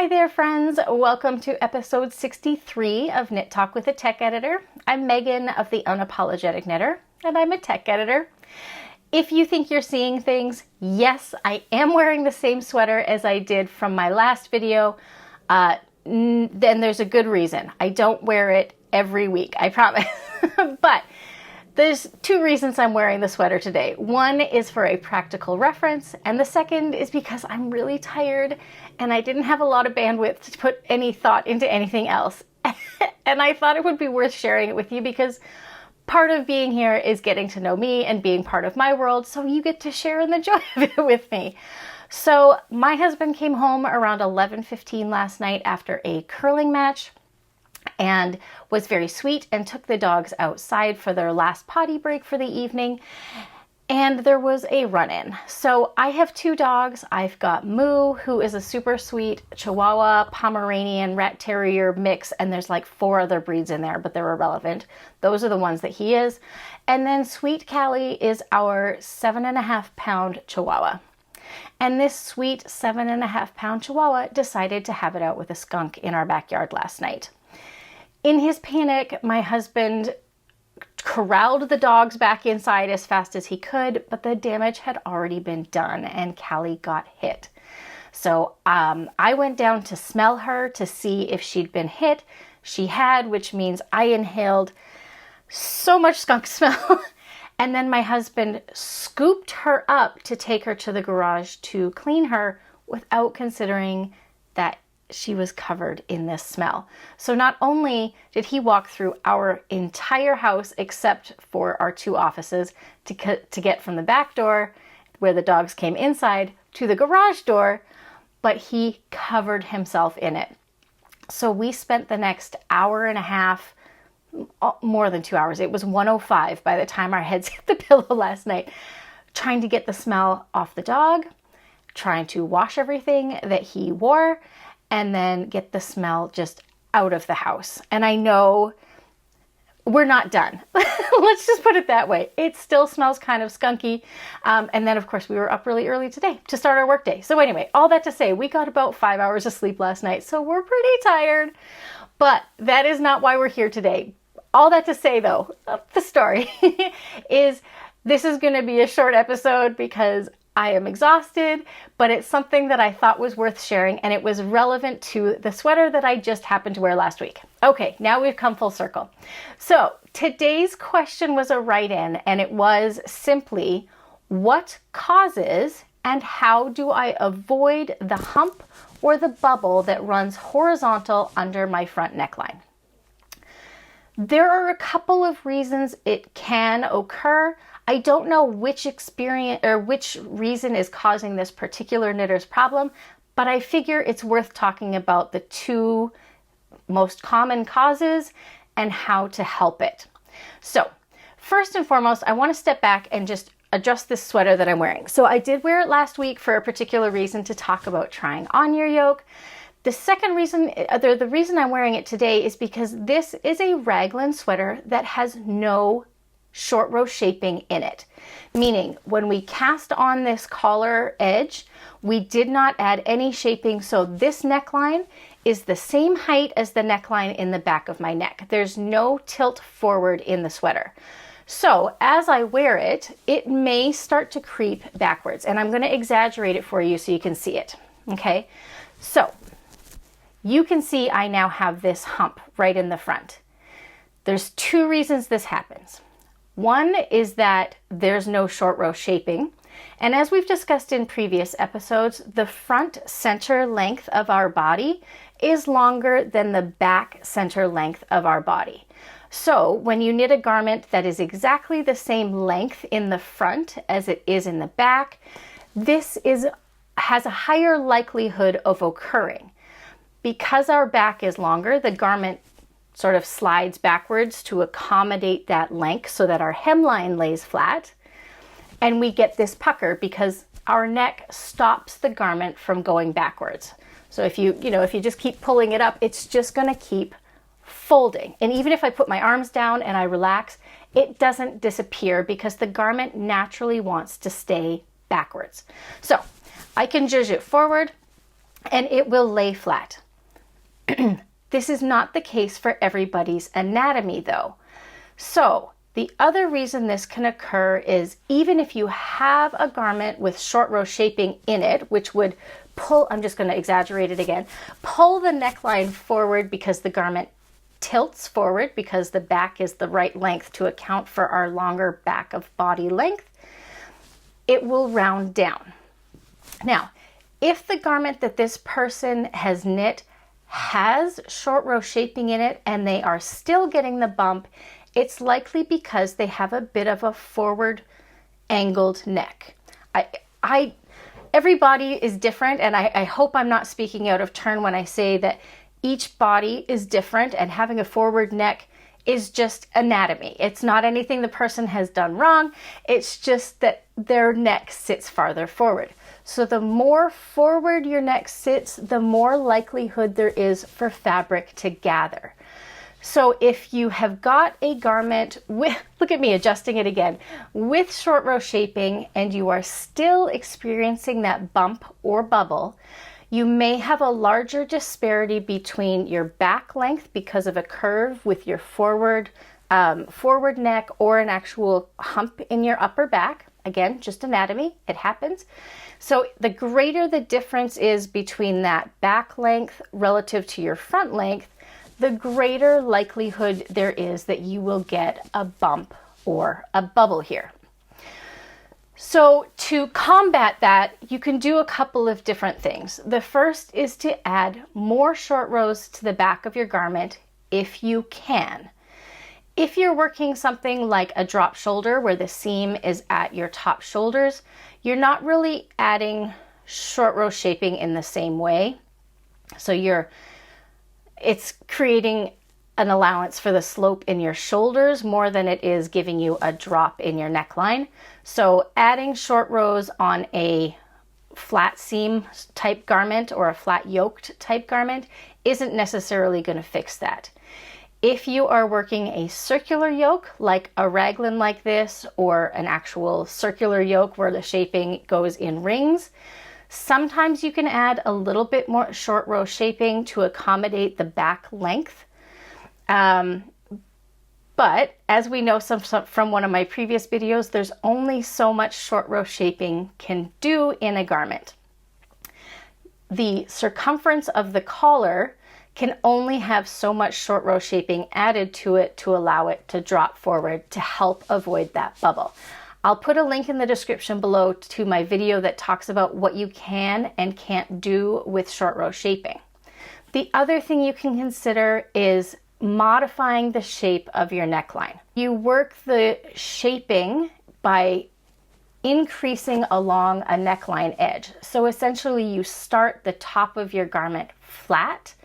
Hi there, friends. Welcome to episode 63 of Knit Talk with a Tech Editor. I'm Megan of the Unapologetic Knitter, and I'm a tech editor. If you think you're seeing things, yes, I am wearing the same sweater as I did from my last video. Then there's a good reason. I don't wear it every week, I promise. But there's two reasons I'm wearing the sweater today. One is for a practical reference, and the second is because I'm really tired and I didn't have a lot of bandwidth to put any thought into anything else. And I thought it would be worth sharing it with you because part of being here is getting to know me and being part of my world, so you get to share in the joy of it with me. So my husband came home around 11:15 last night after a curling match and was very sweet and took the dogs outside for their last potty break for the evening. And there was a run-in. So I have two dogs. I've got Moo, who is a super sweet Chihuahua, Pomeranian, Rat Terrier mix, and there's like 4 other breeds in there, but they're irrelevant. Those are the ones that he is. And then Sweet Callie is our 7.5-pound Chihuahua. And this sweet 7.5-pound Chihuahua decided to have it out with a skunk in our backyard last night. In his panic, my husband corralled the dogs back inside as fast as he could, but the damage had already been done and Callie got hit. So I went down to smell her to see if she'd been hit. She had, which means I inhaled so much skunk smell. And then my husband scooped her up to take her to the garage to clean her without considering that she was covered in this smell. So not only did he walk through our entire house except for our 2 offices to get from the back door where the dogs came inside to the garage door, but he covered himself in it. So we spent the next hour and a half, more than 2 hours. It was 1:05 by the time our heads hit the pillow last night, trying to get the smell off the dog, trying to wash everything that he wore, and then get the smell just out of the house. And I know we're not done. Let's just put it that way. It still smells kind of skunky. And then, of course, we were up really early today to start our workday. So anyway, all that to say, we got about 5 hours of sleep last night, so we're pretty tired. But that is not why we're here today. All that to say, though, the story is this is going to be a short episode because I am exhausted, but it's something that I thought was worth sharing, and it was relevant to the sweater that I just happened to wear last week. Okay, now we've come full circle. So today's question was a write-in, and it was simply, what causes and how do I avoid the hump or the bubble that runs horizontal under my front neckline? There are a couple of reasons it can occur. I don't know which experience or which reason is causing this particular knitter's problem, but I figure it's worth talking about the 2 most common causes and how to help it. So first and foremost, I want to step back and just adjust this sweater that I'm wearing. So I did wear it last week for a particular reason, to talk about trying on your yoke. The second reason, the reason I'm wearing it today is because this is a raglan sweater that has no short row shaping in it. Meaning, when we cast on this collar edge, we did not add any shaping, so this neckline is the same height as the neckline in the back of my neck. There's no tilt forward in the sweater. So as I wear it, it may start to creep backwards, and I'm going to exaggerate it for you so you can see it. Okay, so you can see I now have this hump right in the front. There's 2 reasons this happens. One is that there's no short row shaping. And as we've discussed in previous episodes, the front center length of our body is longer than the back center length of our body. So when you knit a garment that is exactly the same length in the front as it is in the back, this has a higher likelihood of occurring. Because our back is longer, the garment sort of slides backwards to accommodate that length so that our hemline lays flat, and we get this pucker because our neck stops the garment from going backwards. So if you just keep pulling it up, it's just going to keep folding. And even if I put my arms down and I relax, it doesn't disappear because the garment naturally wants to stay backwards. So I can zhuzh it forward, and it will lay flat. This is not the case for everybody's anatomy though. So the other reason this can occur is even if you have a garment with short row shaping in it, which would pull, I'm just going to exaggerate it again, pull the neckline forward because the garment tilts forward because the back is the right length to account for our longer back of body length, it will round down. Now, if the garment that this person has knit has short row shaping in it and they are still getting the bump, it's likely because they have a bit of a forward angled neck. Everybody is different, and I hope I'm not speaking out of turn when I say that each body is different, and having a forward neck is just anatomy. It's not anything the person has done wrong. It's just that their neck sits farther forward. So the more forward your neck sits, the more likelihood there is for fabric to gather. So if you have got a garment with, look at me adjusting it again, with short row shaping and you are still experiencing that bump or bubble, you may have a larger disparity between your back length because of a curve with your forward neck or an actual hump in your upper back. Again, just anatomy, it happens. So the greater the difference is between that back length relative to your front length, the greater likelihood there is that you will get a bump or a bubble here. So to combat that, you can do a couple of different things. The first is to add more short rows to the back of your garment if you can. If you're working something like a drop shoulder where the seam is at your top shoulders, you're not really adding short row shaping in the same way. So it's creating an allowance for the slope in your shoulders more than it is giving you a drop in your neckline. So adding short rows on a flat seam type garment or a flat yoked type garment isn't necessarily going to fix that. If you are working a circular yoke, like a raglan like this, or an actual circular yoke where the shaping goes in rings, sometimes you can add a little bit more short row shaping to accommodate the back length. But as we know from one of my previous videos, there's only so much short row shaping can do in a garment. The circumference of the collar can only have so much short row shaping added to it to allow it to drop forward to help avoid that bubble. I'll put a link in the description below to my video that talks about what you can and can't do with short row shaping. The other thing you can consider is modifying the shape of your neckline. You work the shaping by increasing along a neckline edge. So essentially you start the top of your garment flat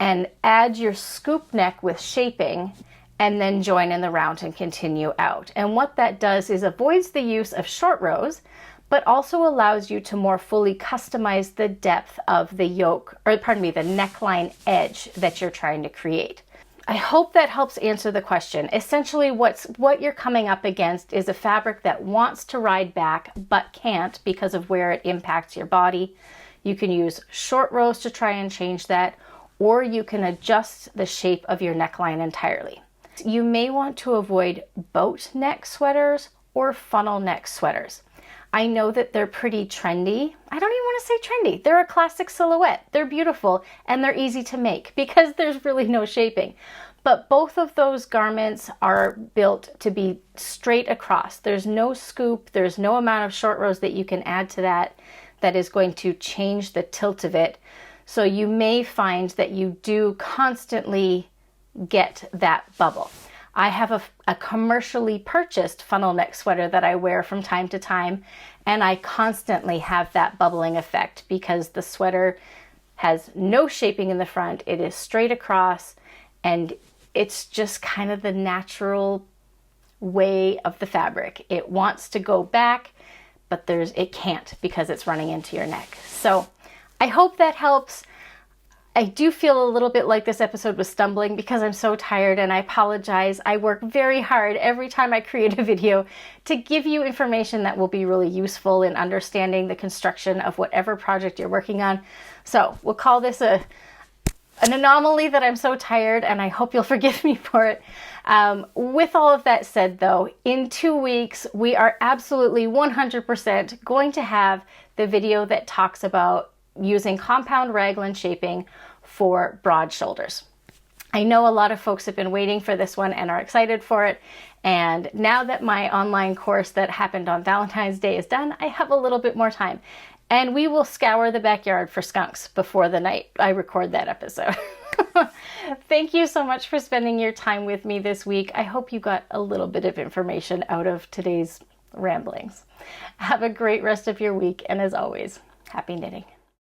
and add your scoop neck with shaping and then join in the round and continue out. And what that does is avoids the use of short rows, but also allows you to more fully customize the depth of the yoke, or pardon me, the neckline edge that you're trying to create. I hope that helps answer the question. Essentially what you're coming up against is a fabric that wants to ride back but can't because of where it impacts your body. You can use short rows to try and change that, or you can adjust the shape of your neckline entirely. You may want to avoid boat neck sweaters or funnel neck sweaters. I know that they're pretty trendy. I don't even want to say trendy. They're a classic silhouette. They're beautiful and they're easy to make because there's really no shaping. But both of those garments are built to be straight across. There's no scoop. There's no amount of short rows that you can add to that is going to change the tilt of it. So you may find that you do constantly get that bubble. I have a commercially purchased funnel neck sweater that I wear from time to time, and I constantly have that bubbling effect because the sweater has no shaping in the front. It is straight across, and it's just kind of the natural way of the fabric. It wants to go back, but it can't because it's running into your neck. So I hope that helps. I do feel a little bit like this episode was stumbling because I'm so tired, and I apologize. I work very hard every time I create a video to give you information that will be really useful in understanding the construction of whatever project you're working on. So we'll call this an anomaly that I'm so tired, and I hope you'll forgive me for it. With all of that said, though, in 2 weeks, we are absolutely 100% going to have the video that talks about using compound raglan shaping for broad shoulders. I know a lot of folks have been waiting for this one and are excited for it. And now that my online course that happened on Valentine's Day is done, I have a little bit more time. And we will scour the backyard for skunks before the night I record that episode. Thank you so much for spending your time with me this week. I hope you got a little bit of information out of today's ramblings. Have a great rest of your week, and as always, happy knitting.